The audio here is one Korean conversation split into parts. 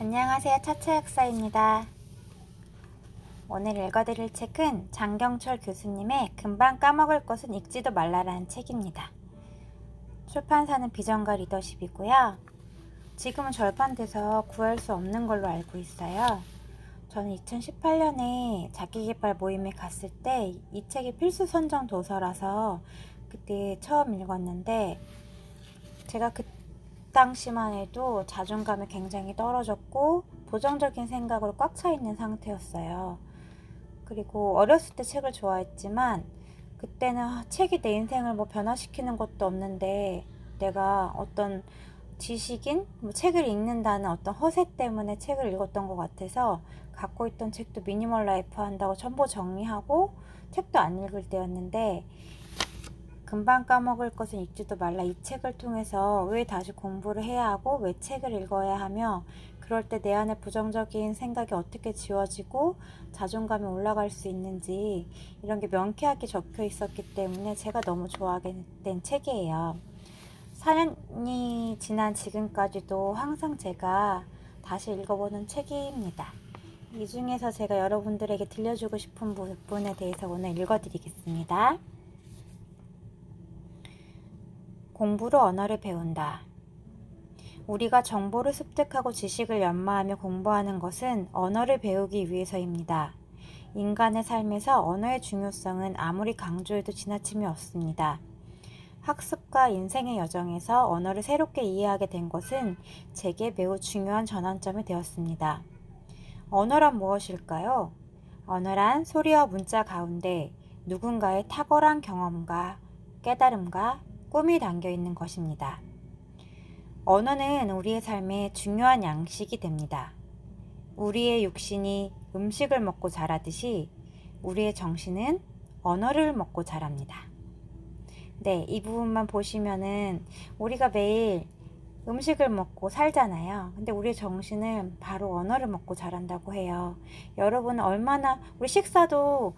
안녕하세요. 차차역사입니다. 오늘 읽어드릴 책은 장경철 교수님의 금방 까먹을 것은 읽지도 말라라는 책입니다. 출판사는 비전과 리더십이고요. 지금은 절판돼서 구할 수 없는 걸로 알고 있어요. 저는 2018년에 자기계발 모임에 갔을 때 이 책이 필수 선정 도서라서 그때 처음 읽었는데 제가 그 당시만 해도 자존감이 굉장히 떨어졌고 부정적인 생각으로 꽉 차 있는 상태였어요. 그리고 어렸을 때 책을 좋아했지만 그때는 책이 내 인생을 변화시키는 것도 없는데 내가 어떤 지식인, 책을 읽는다는 어떤 허세 때문에 책을 읽었던 것 같아서 갖고 있던 책도 미니멀 라이프 한다고 전부 정리하고 책도 안 읽을 때였는데 금방 까먹을 것은 읽지도 말라 이 책을 통해서 왜 다시 공부를 해야 하고 왜 책을 읽어야 하며 그럴 때 내 안에 부정적인 생각이 어떻게 지워지고 자존감이 올라갈 수 있는지 이런 게 명쾌하게 적혀 있었기 때문에 제가 너무 좋아하게 된 책이에요. 4년이 지난 지금까지도 항상 제가 다시 읽어보는 책입니다. 이 중에서 제가 여러분들에게 들려주고 싶은 부분에 대해서 오늘 읽어드리겠습니다. 공부로 언어를 배운다. 우리가 정보를 습득하고 지식을 연마하며 공부하는 것은 언어를 배우기 위해서입니다. 인간의 삶에서 언어의 중요성은 아무리 강조해도 지나침이 없습니다. 학습과 인생의 여정에서 언어를 새롭게 이해하게 된 것은 제게 매우 중요한 전환점이 되었습니다. 언어란 무엇일까요? 언어란 소리와 문자 가운데 누군가의 탁월한 경험과 깨달음과 꿈이 담겨 있는 것입니다. 언어는 우리의 삶에 중요한 양식이 됩니다. 우리의 육신이 음식을 먹고 자라듯이 우리의 정신은 언어를 먹고 자랍니다. 네, 이 부분만 보시면은 우리가 매일 음식을 먹고 살잖아요. 근데 우리의 정신은 바로 언어를 먹고 자란다고 해요. 여러분은 얼마나 우리 식사도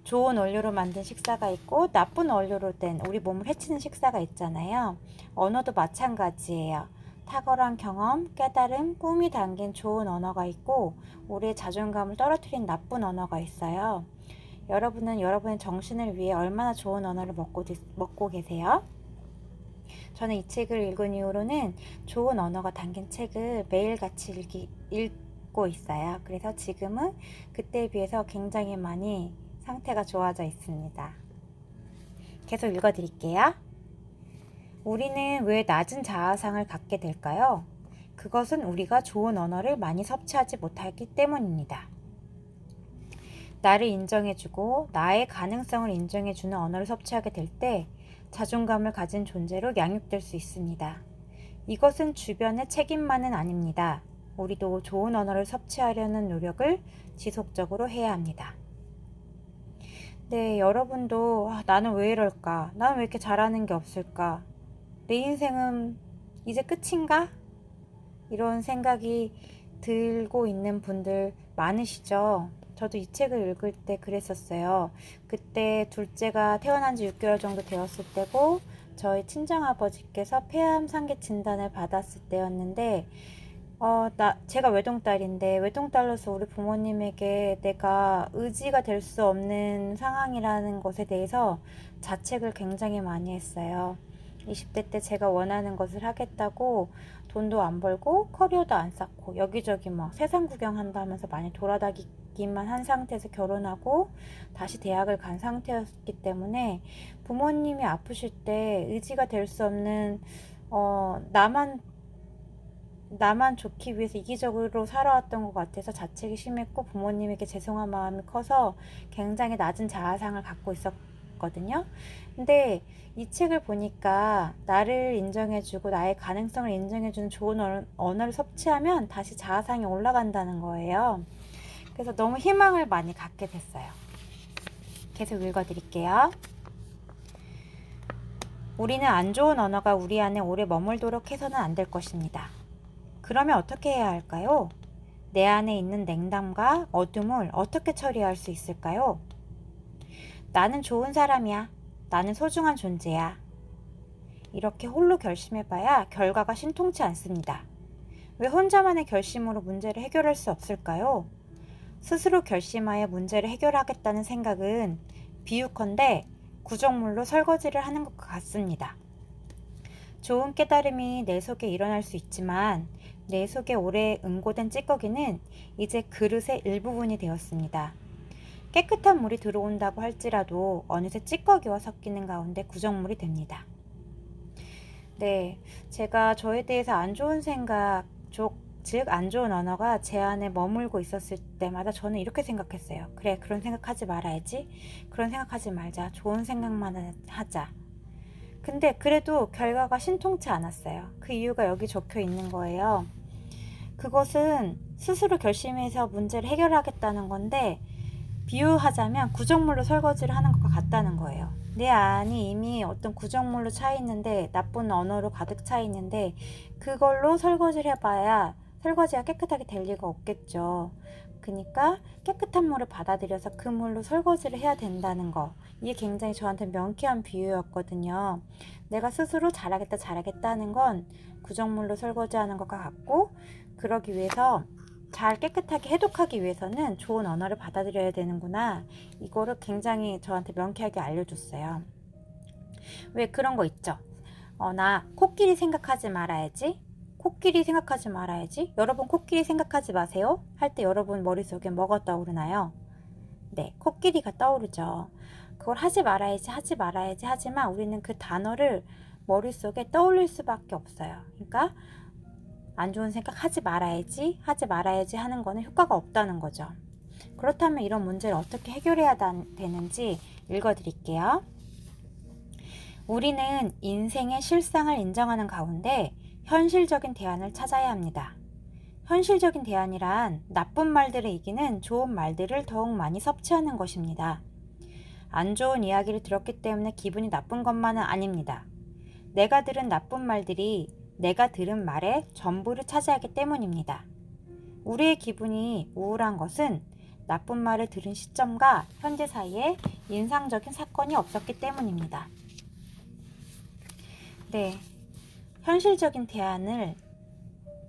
좋은 원료로 만든 식사가 있고 나쁜 원료로 된 우리 몸을 해치는 식사가 있잖아요. 언어도 마찬가지예요. 탁월한 경험, 깨달음, 꿈이 담긴 좋은 언어가 있고 우리의 자존감을 떨어뜨린 나쁜 언어가 있어요. 여러분은 여러분의 정신을 위해 얼마나 좋은 언어를 먹고 계세요? 저는 이 책을 읽은 이후로는 좋은 언어가 담긴 책을 매일같이 읽고 있어요. 그래서 지금은 그때에 비해서 굉장히 많이 상태가 좋아져 있습니다. 계속 읽어드릴게요. 우리는 왜 낮은 자아상을 갖게 될까요? 그것은 우리가 좋은 언어를 많이 섭취하지 못하기 때문입니다. 나를 인정해주고 나의 가능성을 인정해주는 언어를 섭취하게 될 때 자존감을 가진 존재로 양육될 수 있습니다. 이것은 주변의 책임만은 아닙니다. 우리도 좋은 언어를 섭취하려는 노력을 지속적으로 해야 합니다. 네, 여러분도 나는 왜 이럴까? 나는 왜 이렇게 잘하는 게 없을까? 내 인생은 이제 끝인가? 이런 생각이 들고 있는 분들 많으시죠? 저도 이 책을 읽을 때 그랬었어요. 그때 둘째가 태어난 지 6개월 정도 되었을 때고 저희 친정아버지께서 폐암 3기 진단을 받았을 때였는데 제가 외동딸인데 외동딸로서 우리 부모님에게 내가 의지가 될 수 없는 상황이라는 것에 대해서 자책을 굉장히 많이 했어요. 20대 때 제가 원하는 것을 하겠다고 돈도 안 벌고 커리어도 안 쌓고 여기저기 막 세상 구경한다면서 많이 돌아다니기만 한 상태에서 결혼하고 다시 대학을 간 상태였기 때문에 부모님이 아프실 때 의지가 될 수 없는 나만 좋기 위해서 이기적으로 살아왔던 것 같아서 자책이 심했고 부모님에게 죄송한 마음이 커서 굉장히 낮은 자아상을 갖고 있었거든요. 근데 이 책을 보니까 나를 인정해주고 나의 가능성을 인정해주는 좋은 언어를 섭취하면 다시 자아상이 올라간다는 거예요. 그래서 너무 희망을 많이 갖게 됐어요. 계속 읽어드릴게요. 우리는 안 좋은 언어가 우리 안에 오래 머물도록 해서는 안 될 것입니다. 그러면 어떻게 해야 할까요? 내 안에 있는 냉담과 어둠을 어떻게 처리할 수 있을까요? 나는 좋은 사람이야. 나는 소중한 존재야. 이렇게 홀로 결심해봐야 결과가 신통치 않습니다. 왜 혼자만의 결심으로 문제를 해결할 수 없을까요? 스스로 결심하여 문제를 해결하겠다는 생각은 비유컨대 구정물로 설거지를 하는 것과 같습니다. 좋은 깨달음이 내 속에 일어날 수 있지만 내 속에 오래 응고된 찌꺼기는 이제 그릇의 일부분이 되었습니다. 깨끗한 물이 들어온다고 할지라도 어느새 찌꺼기와 섞이는 가운데 구정물이 됩니다. 네, 제가 저에 대해서 안 좋은 생각, 즉 안 좋은 언어가 제 안에 머물고 있었을 때마다 저는 이렇게 생각했어요. 그래, 그런 생각하지 말아야지. 그런 생각하지 말자. 좋은 생각만 하자. 근데 그래도 결과가 신통치 않았어요. 그 이유가 여기 적혀 있는 거예요. 그것은 스스로 결심해서 문제를 해결하겠다는 건데, 비유하자면 구정물로 설거지를 하는 것과 같다는 거예요. 내 안이 이미 어떤 구정물로 차 있는데, 나쁜 언어로 가득 차 있는데, 그걸로 설거지를 해봐야 설거지가 깨끗하게 될 리가 없겠죠. 그러니까 깨끗한 물을 받아들여서 그 물로 설거지를 해야 된다는 거. 이게 굉장히 저한테 명쾌한 비유였거든요. 내가 스스로 잘하겠다는 건 구정물로 설거지하는 것과 같고, 그러기 위해서 잘 깨끗하게 해독하기 위해서는 좋은 언어를 받아들여야 되는구나. 이거를 굉장히 저한테 명쾌하게 알려줬어요. 왜 그런 거 있죠? 나 코끼리 생각하지 말아야지. 코끼리 생각하지 말아야지. 여러분 코끼리 생각하지 마세요. 할 때 여러분 머릿속에 뭐가 떠오르나요? 네, 코끼리가 떠오르죠. 그걸 하지 말아야지 하지만 우리는 그 단어를 머릿속에 떠올릴 수밖에 없어요. 그러니까 안 좋은 생각 하지 말아야지 하는 거는 효과가 없다는 거죠. 그렇다면 이런 문제를 어떻게 해결해야 되는지 읽어드릴게요. 우리는 인생의 실상을 인정하는 가운데 현실적인 대안을 찾아야 합니다. 현실적인 대안이란 나쁜 말들을 이기는 좋은 말들을 더욱 많이 섭취하는 것입니다. 안 좋은 이야기를 들었기 때문에 기분이 나쁜 것만은 아닙니다. 내가 들은 나쁜 말들이 내가 들은 말의 전부를 차지하기 때문입니다. 우리의 기분이 우울한 것은 나쁜 말을 들은 시점과 현재 사이에 인상적인 사건이 없었기 때문입니다. 네, 현실적인 대안을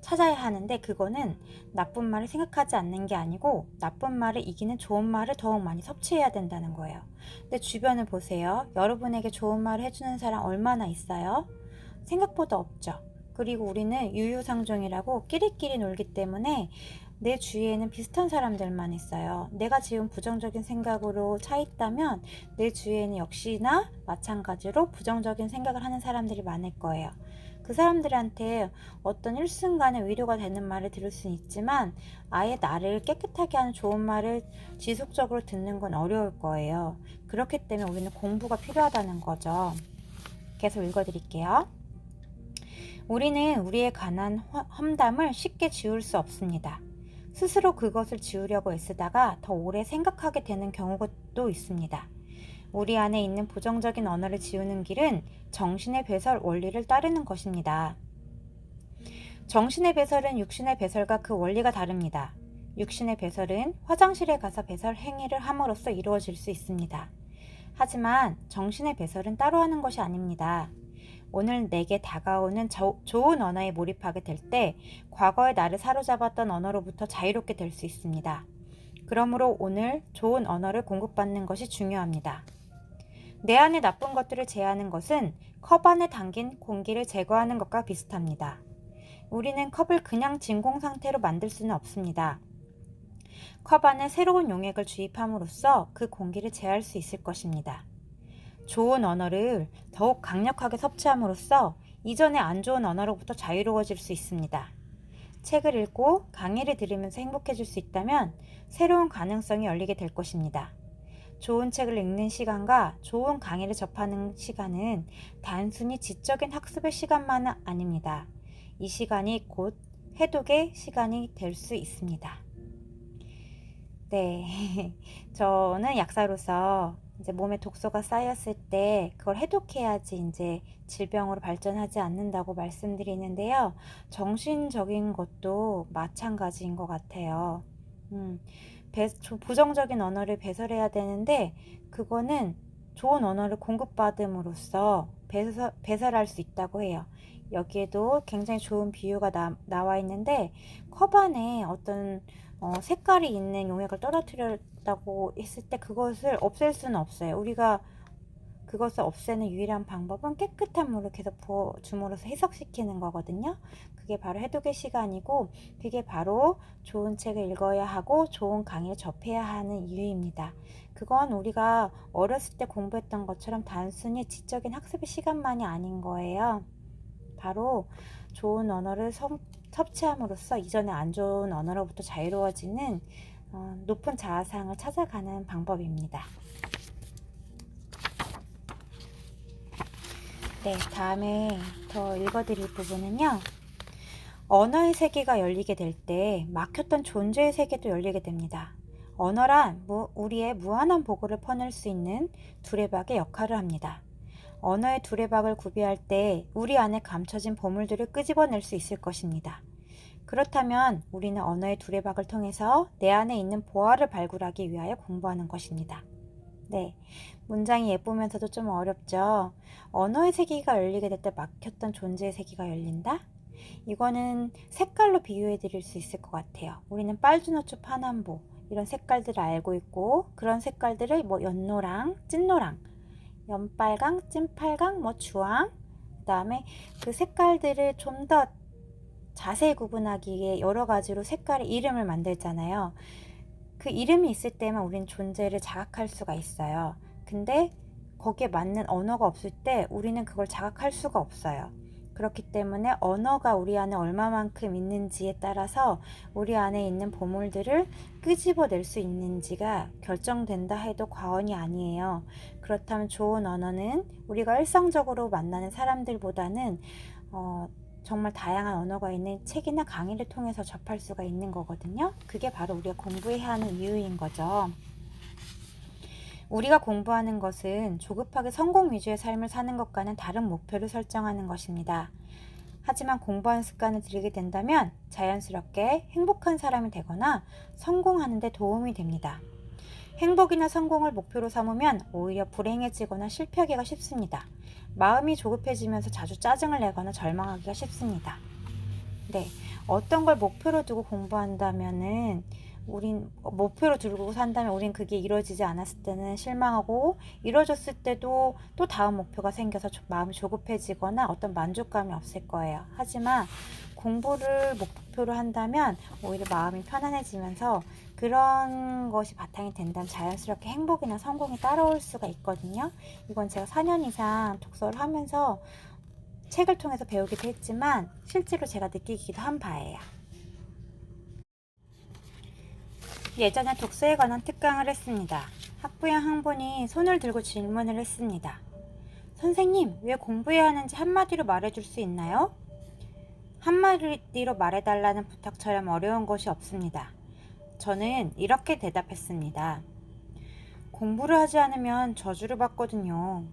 찾아야 하는데 그거는 나쁜 말을 생각하지 않는 게 아니고 나쁜 말을 이기는 좋은 말을 더욱 많이 섭취해야 된다는 거예요. 근데 주변을 보세요. 여러분에게 좋은 말을 해주는 사람 얼마나 있어요? 생각보다 없죠. 그리고 우리는 유유상종이라고 끼리끼리 놀기 때문에 내 주위에는 비슷한 사람들만 있어요. 내가 지금 부정적인 생각으로 차 있다면 내 주위에는 역시나 마찬가지로 부정적인 생각을 하는 사람들이 많을 거예요. 그 사람들한테 어떤 일순간에 위로가 되는 말을 들을 수는 있지만 아예 나를 깨끗하게 하는 좋은 말을 지속적으로 듣는 건 어려울 거예요. 그렇기 때문에 우리는 공부가 필요하다는 거죠. 계속 읽어드릴게요. 우리는 우리에 관한 험담을 쉽게 지울 수 없습니다. 스스로 그것을 지우려고 애쓰다가 더 오래 생각하게 되는 경우도 있습니다. 우리 안에 있는 부정적인 언어를 지우는 길은 정신의 배설 원리를 따르는 것입니다. 정신의 배설은 육신의 배설과 그 원리가 다릅니다. 육신의 배설은 화장실에 가서 배설 행위를 함으로써 이루어질 수 있습니다. 하지만 정신의 배설은 따로 하는 것이 아닙니다. 오늘 내게 다가오는 좋은 언어에 몰입하게 될 때 과거의 나를 사로잡았던 언어로부터 자유롭게 될 수 있습니다. 그러므로 오늘 좋은 언어를 공급받는 것이 중요합니다. 내 안에 나쁜 것들을 제하는 것은 컵 안에 담긴 공기를 제거하는 것과 비슷합니다. 우리는 컵을 그냥 진공 상태로 만들 수는 없습니다. 컵 안에 새로운 용액을 주입함으로써 그 공기를 제할 수 있을 것입니다. 좋은 언어를 더욱 강력하게 섭취함으로써 이전의 안 좋은 언어로부터 자유로워질 수 있습니다. 책을 읽고 강의를 들으면서 행복해질 수 있다면 새로운 가능성이 열리게 될 것입니다. 좋은 책을 읽는 시간과 좋은 강의를 접하는 시간은 단순히 지적인 학습의 시간만은 아닙니다. 이 시간이 곧 해독의 시간이 될 수 있습니다. 네, 저는 약사로서 이제 몸에 독소가 쌓였을 때 그걸 해독해야지 이제 질병으로 발전하지 않는다고 말씀드리는데요. 정신적인 것도 마찬가지인 것 같아요. 부정적인 언어를 배설해야 되는데 그거는 좋은 언어를 공급받음으로써 배설할 수 있다고 해요. 여기에도 굉장히 좋은 비유가 나와 있는데, 컵 안에 어떤 색깔이 있는 용액을 떨어뜨렸다고 했을 때 그것을 없앨 수는 없어요. 우리가 그것을 없애는 유일한 방법은 깨끗한 물을 계속 부어줌으로써 희석시키는 거거든요. 그게 바로 해독의 시간이고, 그게 바로 좋은 책을 읽어야 하고 좋은 강의를 접해야 하는 이유입니다. 그건 우리가 어렸을 때 공부했던 것처럼 단순히 지적인 학습의 시간만이 아닌 거예요. 바로 좋은 언어를 섭취함으로써 이전에 안 좋은 언어로부터 자유로워지는 높은 자아상을 찾아가는 방법입니다. 네, 다음에 더 읽어드릴 부분은요. 언어의 세계가 열리게 될 때 막혔던 존재의 세계도 열리게 됩니다. 언어란 우리의 무한한 보고를 퍼낼 수 있는 두레박의 역할을 합니다. 언어의 두레박을 구비할 때 우리 안에 감춰진 보물들을 끄집어낼 수 있을 것입니다. 그렇다면 우리는 언어의 두레박을 통해서 내 안에 있는 보화를 발굴하기 위하여 공부하는 것입니다. 네, 문장이 예쁘면서도 좀 어렵죠? 언어의 세계가 열리게 될 때 막혔던 존재의 세계가 열린다? 이거는 색깔로 비유해 드릴 수 있을 것 같아요. 우리는 빨주노초, 파남보 이런 색깔들을 알고 있고, 그런 색깔들을 연노랑, 찐노랑, 연빨강, 찐빨강, 주황, 그 다음에 그 색깔들을 좀 더 자세히 구분하기 위해 여러 가지로 색깔의 이름을 만들잖아요. 그 이름이 있을 때만 우린 존재를 자각할 수가 있어요. 근데 거기에 맞는 언어가 없을 때 우리는 그걸 자각할 수가 없어요. 그렇기 때문에 언어가 우리 안에 얼마만큼 있는지에 따라서 우리 안에 있는 보물들을 끄집어낼 수 있는지가 결정된다 해도 과언이 아니에요. 그렇다면 좋은 언어는 우리가 일상적으로 만나는 사람들보다는 정말 다양한 언어가 있는 책이나 강의를 통해서 접할 수가 있는 거거든요. 그게 바로 우리가 공부해야 하는 이유인 거죠. 우리가 공부하는 것은 조급하게 성공 위주의 삶을 사는 것과는 다른 목표를 설정하는 것입니다. 하지만 공부하는 습관을 들이게 된다면 자연스럽게 행복한 사람이 되거나 성공하는 데 도움이 됩니다. 행복이나 성공을 목표로 삼으면 오히려 불행해지거나 실패하기가 쉽습니다. 마음이 조급해지면서 자주 짜증을 내거나 절망하기가 쉽습니다. 네, 어떤 걸 목표로 두고 공부한다면은 목표로 두고 산다면 우린 그게 이루어지지 않았을 때는 실망하고, 이루어졌을 때도 또 다음 목표가 생겨서 마음이 조급해지거나 어떤 만족감이 없을 거예요. 하지만 공부를 목표로 한다면 오히려 마음이 편안해지면서 그런 것이 바탕이 된다면 자연스럽게 행복이나 성공이 따라올 수가 있거든요. 이건 제가 4년 이상 독서를 하면서 책을 통해서 배우기도 했지만 실제로 제가 느끼기도 한 바예요. 예전에 독서에 관한 특강을 했습니다. 학부형 한 분이 손을 들고 질문을 했습니다. 선생님, 왜 공부해야 하는지 한마디로 말해줄 수 있나요? 한마디로 말해달라는 부탁처럼 어려운 것이 없습니다. 저는 이렇게 대답했습니다. 공부를 하지 않으면 저주를 받거든요.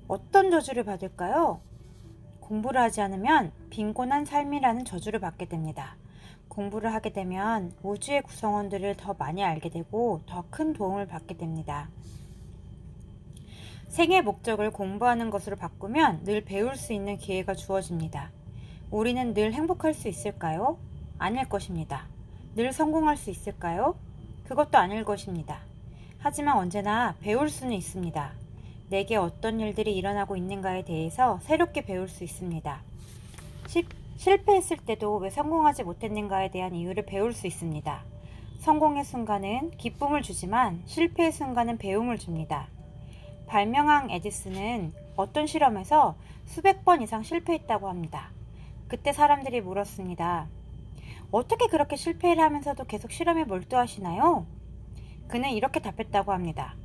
어떤 저주를 받을까요? 공부를 하지 않으면 빈곤한 삶이라는 저주를 받게 됩니다. 공부를 하게 되면 우주의 구성원들을 더 많이 알게 되고 더 큰 도움을 받게 됩니다. 생의 목적을 공부하는 것으로 바꾸면 늘 배울 수 있는 기회가 주어집니다. 우리는 늘 행복할 수 있을까요? 아닐 것입니다. 늘 성공할 수 있을까요? 그것도 아닐 것입니다. 하지만 언제나 배울 수는 있습니다. 내게 어떤 일들이 일어나고 있는가에 대해서 새롭게 배울 수 있습니다. 실패했을 때도 왜 성공하지 못했는가에 대한 이유를 배울 수 있습니다. 성공의 순간은 기쁨을 주지만 실패의 순간은 배움을 줍니다. 발명왕 에디슨은 어떤 실험에서 수백 번 이상 실패했다고 합니다. 그때 사람들이 물었습니다. 어떻게 그렇게 실패를 하면서도 계속 실험에 몰두하시나요? 그는 이렇게 답했다고 합니다.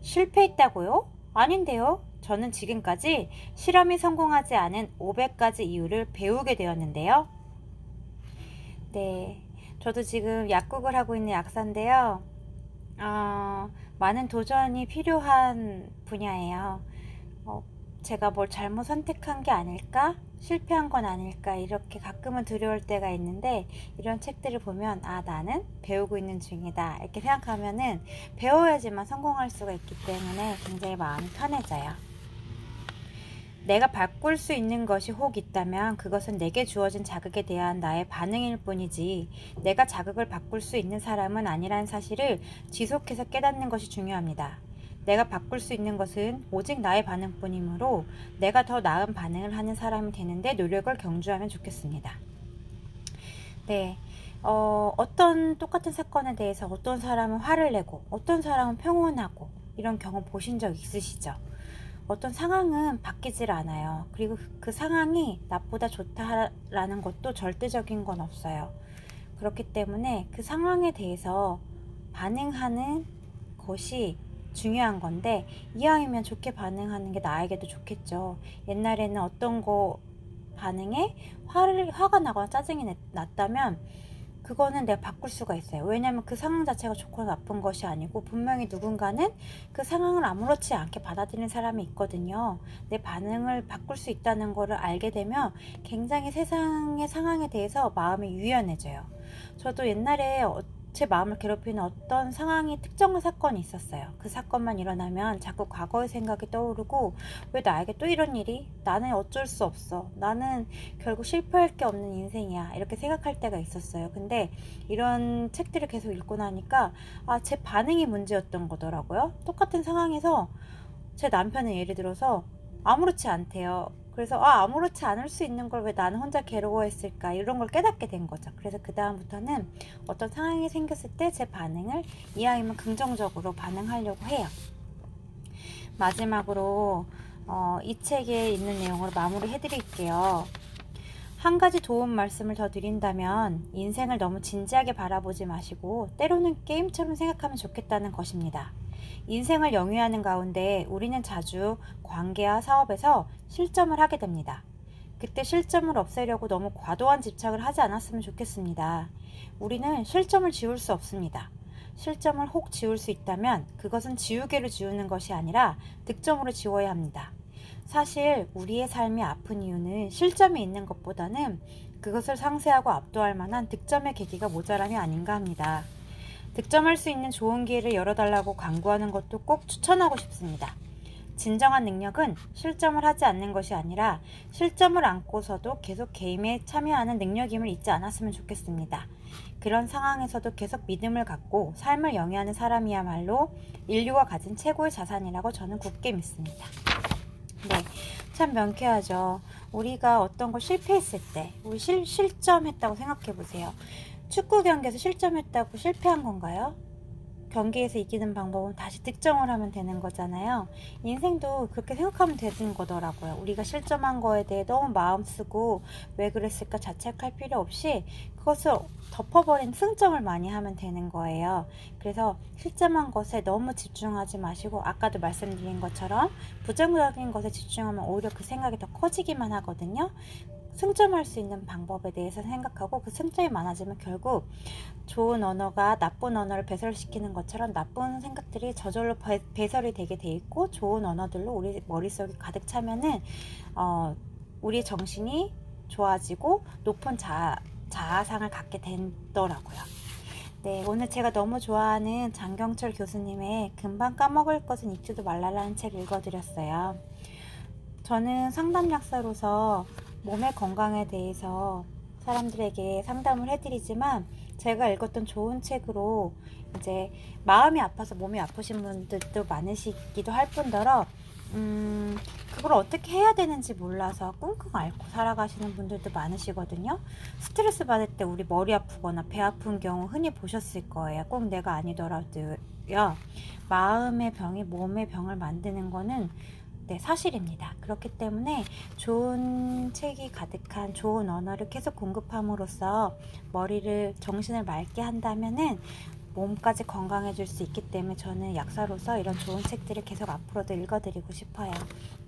실패했다고요? 아닌데요. 저는 지금까지 실험이 성공하지 않은 500가지 이유를 배우게 되었는데요. 네, 저도 지금 약국을 하고 있는 약사인데요. 많은 도전이 필요한 분야예요. 제가 뭘 잘못 선택한 게 아닐까? 실패한 건 아닐까? 이렇게 가끔은 두려울 때가 있는데, 이런 책들을 보면 나는 배우고 있는 중이다 이렇게 생각하면은 배워야지만 성공할 수가 있기 때문에 굉장히 마음이 편해져요. 내가 바꿀 수 있는 것이 혹 있다면 그것은 내게 주어진 자극에 대한 나의 반응일 뿐이지 내가 자극을 바꿀 수 있는 사람은 아니란 사실을 지속해서 깨닫는 것이 중요합니다. 내가 바꿀 수 있는 것은 오직 나의 반응뿐이므로 내가 더 나은 반응을 하는 사람이 되는데 노력을 경주하면 좋겠습니다. 네. 어떤 똑같은 사건에 대해서 어떤 사람은 화를 내고 어떤 사람은 평온하고 이런 경험 보신 적 있으시죠? 어떤 상황은 바뀌질 않아요. 그리고 그 상황이 나보다 좋다라는 것도 절대적인 건 없어요. 그렇기 때문에 그 상황에 대해서 반응하는 것이 중요한 건데 이왕이면 좋게 반응하는 게 나에게도 좋겠죠. 옛날에는 어떤 거 반응에 화가 나거나 짜증이 났다면 그거는 내가 바꿀 수가 있어요. 왜냐면 그 상황 자체가 좋거나 나쁜 것이 아니고 분명히 누군가는 그 상황을 아무렇지 않게 받아들이는 사람이 있거든요. 내 반응을 바꿀 수 있다는 거를 알게 되면 굉장히 세상의 상황에 대해서 마음이 유연해져요. 저도 옛날에 제 마음을 괴롭히는 어떤 상황이 특정한 사건이 있었어요. 그 사건만 일어나면 자꾸 과거의 생각이 떠오르고 왜 나에게 또 이런 일이? 나는 어쩔 수 없어. 나는 결국 실패할 게 없는 인생이야. 이렇게 생각할 때가 있었어요. 근데 이런 책들을 계속 읽고 나니까 제 반응이 문제였던 거더라고요. 똑같은 상황에서 제 남편은 예를 들어서 아무렇지 않대요. 그래서 아무렇지 않을 수 있는 걸 왜 나는 혼자 괴로워했을까 이런 걸 깨닫게 된 거죠. 그래서 그 다음부터는 어떤 상황이 생겼을 때 제 반응을 이왕이면 긍정적으로 반응하려고 해요. 마지막으로 이 책에 있는 내용으로 마무리 해드릴게요. 한 가지 도움 말씀을 더 드린다면 인생을 너무 진지하게 바라보지 마시고 때로는 게임처럼 생각하면 좋겠다는 것입니다. 인생을 영위하는 가운데 우리는 자주 관계와 사업에서 실점을 하게 됩니다. 그때 실점을 없애려고 너무 과도한 집착을 하지 않았으면 좋겠습니다. 우리는 실점을 지울 수 없습니다. 실점을 혹 지울 수 있다면 그것은 지우개로 지우는 것이 아니라 득점으로 지워야 합니다. 사실 우리의 삶이 아픈 이유는 실점이 있는 것보다는 그것을 상쇄하고 압도할 만한 득점의 계기가 모자람이 아닌가 합니다. 득점할 수 있는 좋은 기회를 열어달라고 강구하는 것도 꼭 추천하고 싶습니다. 진정한 능력은 실점을 하지 않는 것이 아니라 실점을 안고서도 계속 게임에 참여하는 능력임을 잊지 않았으면 좋겠습니다. 그런 상황에서도 계속 믿음을 갖고 삶을 영위하는 사람이야말로 인류가 가진 최고의 자산이라고 저는 굳게 믿습니다. 네, 참 명쾌하죠. 우리가 어떤 걸 실패했을 때 우리 실점했다고 생각해 보세요. 축구 경기에서 실점했다고 실패한 건가요? 경기에서 이기는 방법은 다시 득점을 하면 되는 거잖아요. 인생도 그렇게 생각하면 되는 거더라고요. 우리가 실점한 거에 대해 너무 마음 쓰고 왜 그랬을까 자책할 필요 없이 그것을 덮어버린 승점을 많이 하면 되는 거예요. 그래서 실점한 것에 너무 집중하지 마시고 아까도 말씀드린 것처럼 부정적인 것에 집중하면 오히려 그 생각이 더 커지기만 하거든요. 승점할 수 있는 방법에 대해서 생각하고 그 승점이 많아지면 결국 좋은 언어가 나쁜 언어를 배설시키는 것처럼 나쁜 생각들이 저절로 배설이 되게 돼 있고 좋은 언어들로 우리 머릿속에 가득 차면은 우리 정신이 좋아지고 높은 자아상을 갖게 되더라고요. 네, 오늘 제가 너무 좋아하는 장경철 교수님의 금방 까먹을 것은 잊지도 말라라는 책 읽어드렸어요. 저는 상담약사로서 몸의 건강에 대해서 사람들에게 상담을 해드리지만 제가 읽었던 좋은 책으로 이제 마음이 아파서 몸이 아프신 분들도 많으시기도 할 뿐더러 그걸 어떻게 해야 되는지 몰라서 끙끙 앓고 살아가시는 분들도 많으시거든요. 스트레스 받을 때 우리 머리 아프거나 배 아픈 경우 흔히 보셨을 거예요. 꼭 내가 아니더라도요. 마음의 병이 몸의 병을 만드는 거는 사실입니다. 그렇기 때문에 좋은 책이 가득한 좋은 언어를 계속 공급함으로써 정신을 맑게 한다면은 몸까지 건강해질 수 있기 때문에 저는 약사로서 이런 좋은 책들을 계속 앞으로도 읽어드리고 싶어요.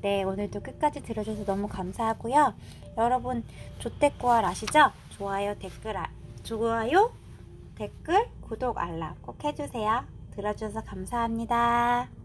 네, 오늘도 끝까지 들어줘서 너무 감사하고요. 여러분 조태꾸알 아시죠? 좋아요, 댓글, 구독, 알람 꼭 해주세요. 들어줘서 감사합니다.